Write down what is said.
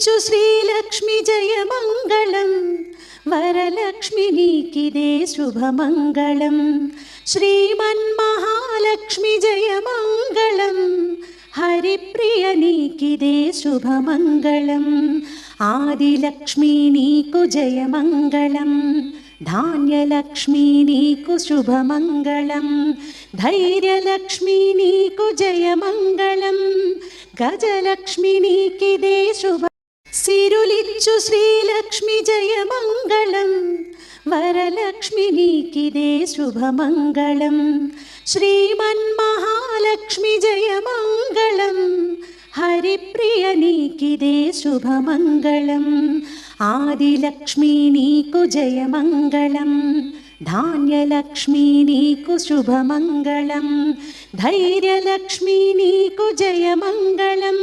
సిరులిచ్చు శ్రీలక్ష్మి జయమంగళం వరలక్ష్మి నీకిదే శుభమంగళం శ్రీమన్మహాలక్ష్మి జయమంగళం హరిప్రియ నీకిదే శుభమంగళం ఆదిలక్ష్మి నీకు జయమంగళం ధాన్యలక్ష్మి నీకు శుభమంగళం ధైర్యలక్ష్మి నీకు జయమంగళం గజలక్ష్మి నీకిదే శుభ సిరులిచ్చు శ్రీలక్ష్మి జయమంగళం వరలక్ష్మి నీకిదే శుభమంగళం శ్రీమన్మహాలక్ష్మి జయమంగళం హరిప్రియ నీకిదే శుభమంగళం ఆదిలక్ష్మి నీకు జయమంగళం ధాన్యలక్ష్మి నీకు శుభమంగళం ధైర్యలక్ష్మి నీకు జయమంగళం